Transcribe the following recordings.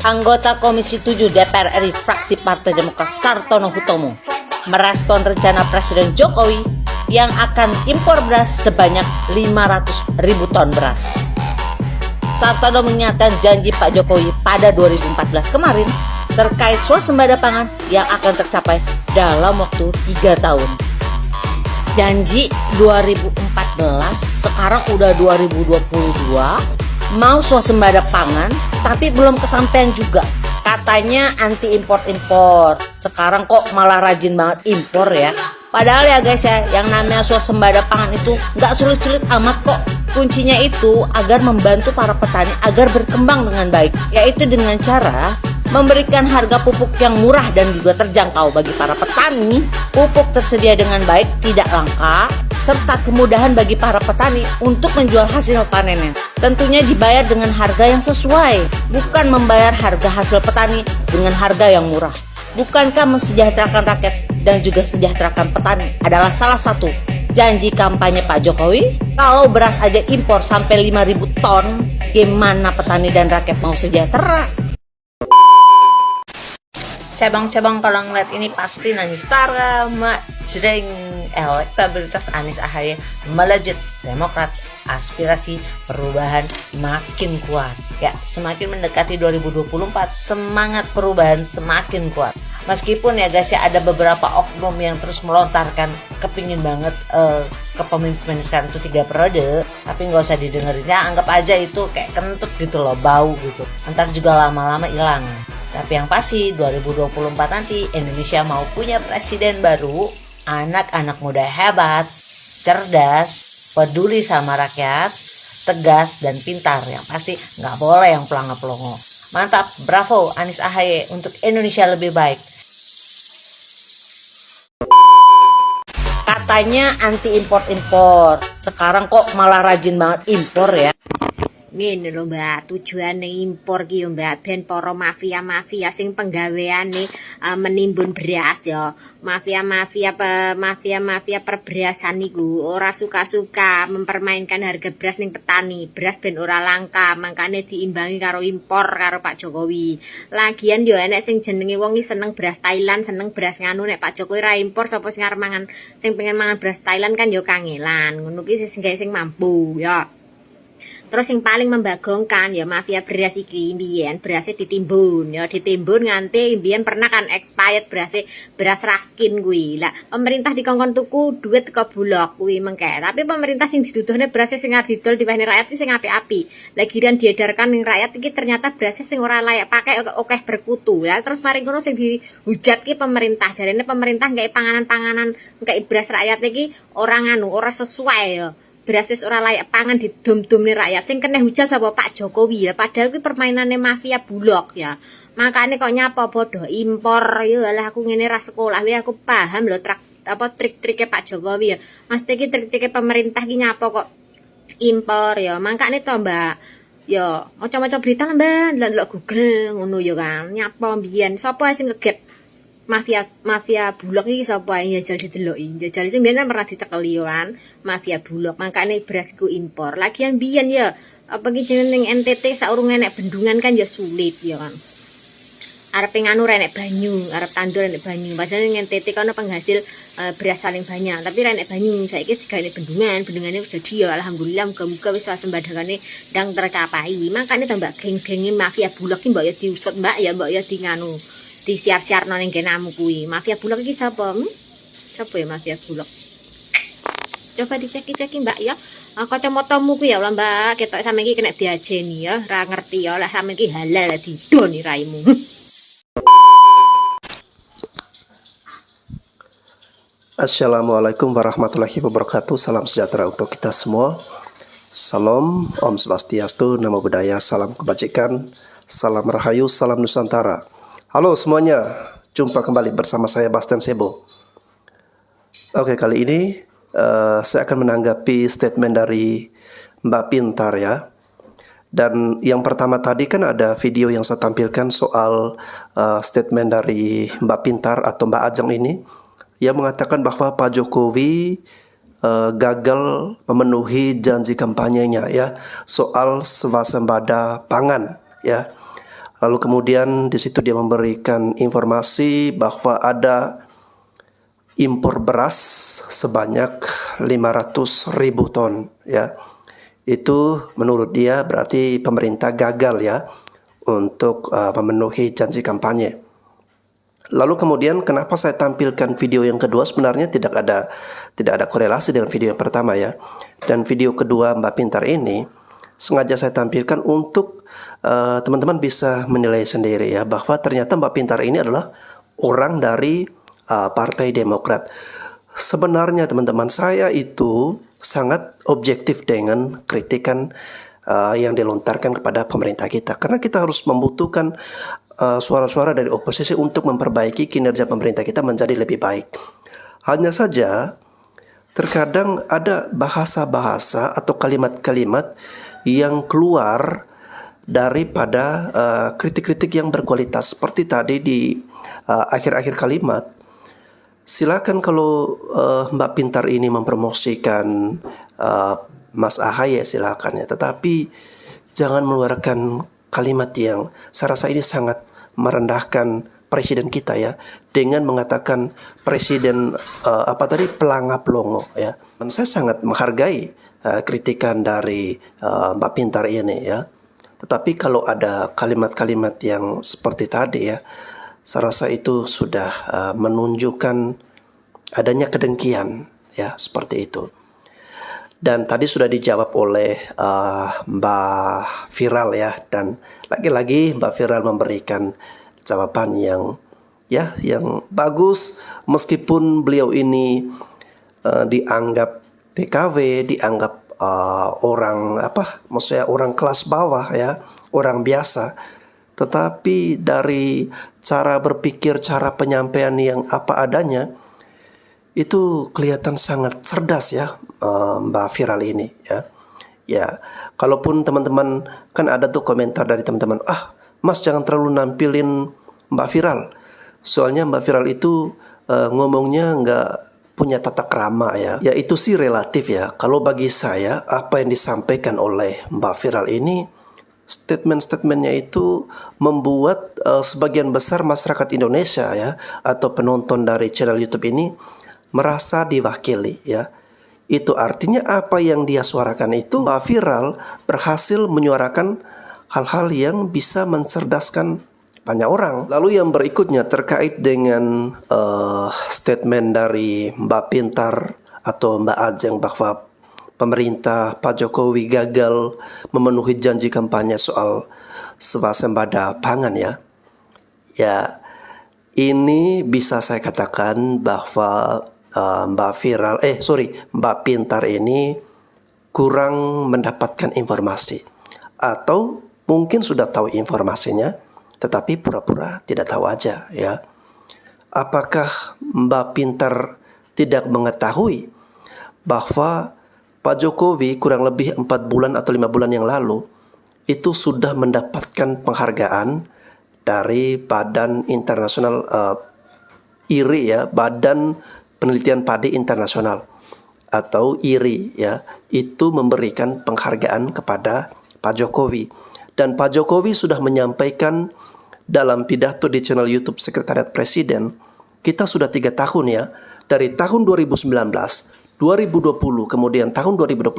Anggota Komisi 7 DPR RI fraksi Partai Demokrat Sartono Hutomo merespon rencana Presiden Jokowi yang akan impor beras sebanyak 500.000 ton beras. Sartono mengingatkan janji Pak Jokowi pada 2014 kemarin terkait swasembada pangan yang akan tercapai dalam waktu 3 tahun. Janji 2014, sekarang udah 2022, mau swasembada pangan tapi belum kesampaian juga. Katanya anti impor-impor, sekarang kok malah rajin banget impor ya. Padahal ya guys ya, yang namanya swasembada pangan itu nggak sulit-sulit amat kok. Kuncinya itu agar membantu para petani agar berkembang dengan baik, yaitu dengan cara memberikan harga pupuk yang murah dan juga terjangkau bagi para petani. Pupuk tersedia dengan baik, tidak langka, serta kemudahan bagi para petani untuk menjual hasil panennya. Tentunya dibayar dengan harga yang sesuai, bukan membayar harga hasil petani dengan harga yang murah. Bukankah mensejahterakan rakyat dan juga sejahterakan petani adalah salah satu janji kampanye Pak Jokowi? Kalau beras aja impor sampai 5.000 ton, gimana petani dan rakyat mau sejahtera? Cabang-cabang kalau ngeliat ini pasti nangis tara majreng. Elektabilitas Anies Ahaye melejit, Demokrat aspirasi perubahan makin kuat. Ya, semakin mendekati 2024, semangat perubahan semakin kuat. Meskipun ya guys ya, ada beberapa oknum yang terus melontarkan kepingin banget kepemimpinan sekarang itu 3 periode, tapi nggak usah didengerin ya, anggap aja itu kayak kentut gitu loh, bau gitu. Ntar juga lama-lama hilang. Tapi yang pasti 2024 nanti Indonesia mau punya presiden baru, anak-anak muda hebat, cerdas, peduli sama rakyat, tegas dan pintar. Yang pasti nggak boleh yang pelangga-pelongo. Mantap, bravo Anies Ahaye untuk Indonesia lebih baik. Katanya anti impor-impor, sekarang kok malah rajin banget impor ya. Ngene lho Mbak, tujuane impor ki yo Mbak, ben para mafia-mafia sing penggaweane menimbun beras ya. Mafia-mafia perberasan niku ora suka-suka mempermainkan harga beras ning petani. Beras ben ora langka, makane diimbangi karo impor karo Pak Jokowi. Lagian yo enek sing jenenge wong iki seneng beras Thailand, seneng beras nganu, nek Pak Jokowi ra impor sapa sing arep mangan, sing pengen mangan beras Thailand kan yo kangelan. Ngono ki sing mampu ya. Terus yang paling membagongkan ya mafia beras iki mbiyen berasnya ditimbun nganti mbiyen pernah kan expired beras Raskin kuwi. Lah pemerintah dikongkon tuku duit teko Bulog kuwi mengke. Tapi pemerintah sing diduduhne berasnya sing arep didol diwehne rakyat iki sing apik-apik. Lah giran diedarkan ning rakyat iki ternyata berasnya sing ora layak pakai akeh berkutu. Ya terus mari ngono sing dihujat ki pemerintah. Jarene pemerintah nggae panganan-panganan nggae beras rakyat iki ora sesuai ya. Beras wis ora layak pangan didom-domne rakyat. Sing kena hujat sapa Pak Jokowi ya. Padahal kuwi permainane mafia Bulog ya. Makane kok nyapa bodoh impor ya lah aku ngene ra sekolah wae aku paham lho trik-trike Pak Jokowi ya. Mesti iki trik-trike pemerintah ki nyapa kok impor ya. Makane to Mbak. Ya maca-maca berita lah Mbak, ndelok Google ngono ya kan. Nyapa mbiyen sapa sing ngeget mafia Bulog iki sapa ae njajal dideloki. Njajal sing mbiyen pernah dicekeli kan mafia Bulog. Makane beras ku impor. Lagian mbiyen ya apa ki jeneng NTT saurung enek bendungan kan ya sulit ya kan. Arep nganu enek banyu, arep tandur enek banyu. Padahal ning NTT kono penghasil beras paling banyak, tapi enek banyu. Saiki wis digawe bendungane wis dadi ya alhamdulillah muga-muga wis swasembadane ndang tercapai. Makane to Mbak geng-genge mafia Bulog ki mbok ya diusut Mbak ya, mbok ya di nganu disiar-siarno ning genamu kuwi. Mafia Bulog iki sapa? Sapa ya mafia Bulog? Coba diceki-ceki Mbak ya. Kacamatamu kuwi ya lah Mbak, ketok sampe iki kena diajeni ya, ra ngerti ya lah sampe iki halal didoni raimu. Assalamualaikum warahmatullahi wabarakatuh. Salam sejahtera untuk kita semua. Salam Om Swastiastu, Namo Buddhaya, salam kebajikan, salam rahayu, salam Nusantara. Halo semuanya, jumpa kembali bersama saya Bastian Sebo. Oke, kali ini saya akan menanggapi statement dari Mbak Pintar ya. Dan yang pertama tadi kan ada video yang saya tampilkan soal statement dari Mbak Pintar atau Mbak Ajeng ini, yang mengatakan bahwa Pak Jokowi gagal memenuhi janji kampanyenya ya soal swasembada pangan ya. Lalu kemudian di situ dia memberikan informasi bahwa ada impor beras sebanyak 500.000 ton ya. Itu menurut dia berarti pemerintah gagal ya untuk memenuhi janji kampanye. Lalu kemudian kenapa saya tampilkan video yang kedua, sebenarnya tidak ada korelasi dengan video yang pertama ya. Dan video kedua Mbak Pintar ini sengaja saya tampilkan untuk teman-teman bisa menilai sendiri ya, bahwa ternyata Mbak Pintar ini adalah orang dari Partai Demokrat. Sebenarnya teman-teman, saya itu sangat objektif dengan kritikan yang dilontarkan kepada pemerintah kita, karena kita harus membutuhkan suara-suara dari oposisi untuk memperbaiki kinerja pemerintah kita menjadi lebih baik. Hanya saja terkadang ada bahasa-bahasa atau kalimat-kalimat yang keluar daripada kritik-kritik yang berkualitas. Seperti tadi di akhir-akhir kalimat, silakan kalau Mbak Pintar ini mempromosikan Mas AHY silakan ya, tetapi jangan mengeluarkan kalimat yang saya rasa ini sangat merendahkan presiden kita ya, dengan mengatakan presiden pelangap longo ya. Dan saya sangat menghargai kritikan dari Mbak Pintar ini ya. Tetapi kalau ada kalimat-kalimat yang seperti tadi ya, saya rasa itu sudah menunjukkan adanya kedengkian ya, seperti itu. Dan tadi sudah dijawab oleh Mbak Viral ya, dan lagi-lagi Mbak Viral memberikan jawaban yang bagus, meskipun beliau ini dianggap PKW, dianggap orang kelas bawah ya, orang biasa, tetapi dari cara berpikir, cara penyampaian yang apa adanya, itu kelihatan sangat cerdas ya Mbak Viral ini ya. Ya, kalaupun teman-teman kan ada tuh komentar dari teman-teman, Mas jangan terlalu nampilin Mbak Viral, soalnya Mbak Viral itu ngomongnya nggak punya tata krama ya. Ya itu sih relatif ya. Kalau bagi saya apa yang disampaikan oleh Mbak Viral ini, statement-statementnya itu membuat sebagian besar masyarakat Indonesia ya, atau penonton dari channel YouTube ini merasa diwakili ya. Itu artinya apa yang dia suarakan itu, Mbak Viral berhasil menyuarakan hal-hal yang bisa mencerdaskan banyak orang. Lalu yang berikutnya terkait dengan statement dari Mbak Pintar atau Mbak Ajeng bahwa pemerintah Pak Jokowi gagal memenuhi janji kampanye soal swasembada pangan ya. Ya, ini bisa saya katakan bahwa Mbak Pintar ini kurang mendapatkan informasi, atau mungkin sudah tahu informasinya tetapi pura-pura tidak tahu aja ya. Apakah Mbak Pintar tidak mengetahui bahwa Pak Jokowi kurang lebih 4 bulan atau 5 bulan yang lalu itu sudah mendapatkan penghargaan dari Badan Internasional IRI ya, Badan Penelitian Padi Internasional atau IRI ya, itu memberikan penghargaan kepada Pak Jokowi. Dan Pak Jokowi sudah menyampaikan dalam pidato di channel YouTube Sekretariat Presiden, kita sudah 3 tahun ya, dari tahun 2019, 2020, kemudian tahun 2021,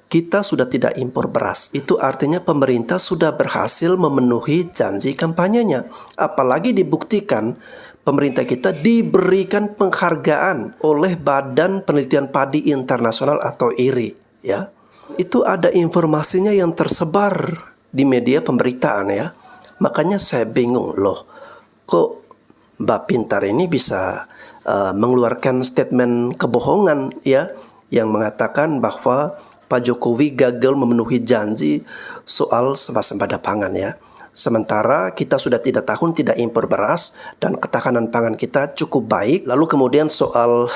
kita sudah tidak impor beras. Itu artinya pemerintah sudah berhasil memenuhi janji kampanyenya. Apalagi dibuktikan pemerintah kita diberikan penghargaan oleh Badan Penelitian Padi Internasional atau IRI ya. Itu ada informasinya yang tersebar di media pemberitaan ya. Makanya saya bingung loh, kok Mbak Pintar ini bisa mengeluarkan statement kebohongan ya, yang mengatakan bahwa Pak Jokowi gagal memenuhi janji soal swasembada pangan ya. Sementara kita sudah 3 tahun tidak impor beras dan ketahanan pangan kita cukup baik. Lalu kemudian soal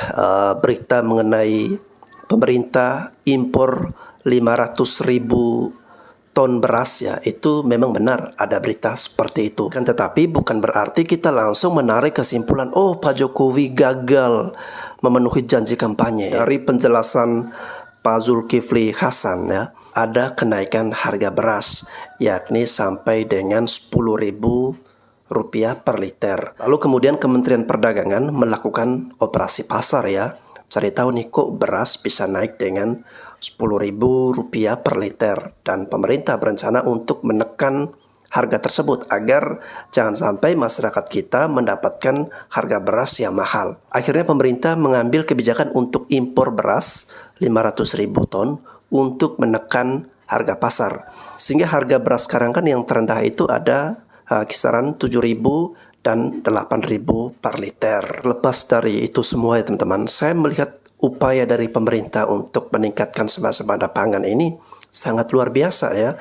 berita mengenai pemerintah impor 500.000 ton beras ya, itu memang benar ada berita seperti itu kan, tetapi bukan berarti kita langsung menarik kesimpulan oh Pak Jokowi gagal memenuhi janji kampanye. Dari penjelasan Pak Zulkifli Hasan ya, ada kenaikan harga beras, yakni sampai dengan Rp10.000 per liter. Lalu kemudian Kementerian Perdagangan melakukan operasi pasar ya. Cari tahu nih kok beras bisa naik dengan Rp10.000 per liter. Dan pemerintah berencana untuk menekan harga tersebut agar jangan sampai masyarakat kita mendapatkan harga beras yang mahal. Akhirnya pemerintah mengambil kebijakan untuk impor beras 500.000 ton untuk menekan harga pasar. Sehingga harga beras sekarang kan yang terendah itu ada kisaran 7.000 dan 8.000 per liter. Lepas dari itu semua ya teman-teman, saya melihat upaya dari pemerintah untuk meningkatkan swasembada pangan ini sangat luar biasa ya.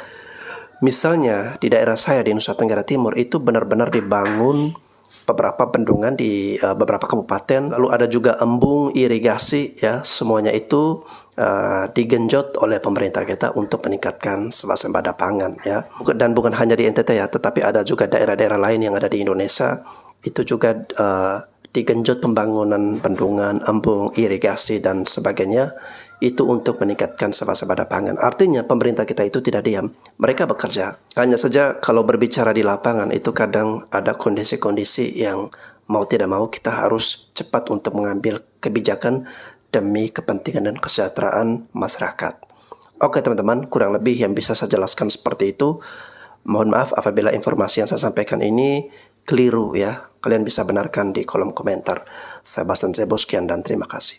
Misalnya di daerah saya di Nusa Tenggara Timur itu benar-benar dibangun beberapa bendungan di beberapa kabupaten, lalu ada juga embung irigasi ya, semuanya itu digenjot oleh pemerintah kita untuk meningkatkan swasembada pangan ya. Dan bukan hanya di NTT ya, tetapi ada juga daerah-daerah lain yang ada di Indonesia itu juga digenjot pembangunan bendungan, embung, irigasi dan sebagainya itu untuk meningkatkan swasembada pangan. Artinya pemerintah kita itu tidak diam, mereka bekerja. Hanya saja kalau berbicara di lapangan itu kadang ada kondisi-kondisi yang mau tidak mau kita harus cepat untuk mengambil kebijakan demi kepentingan dan kesejahteraan masyarakat. Oke teman-teman, kurang lebih yang bisa saya jelaskan seperti itu. Mohon maaf apabila informasi yang saya sampaikan ini keliru ya. Kalian bisa benarkan di kolom komentar. Saya Bastian Zebo, sekian dan terima kasih.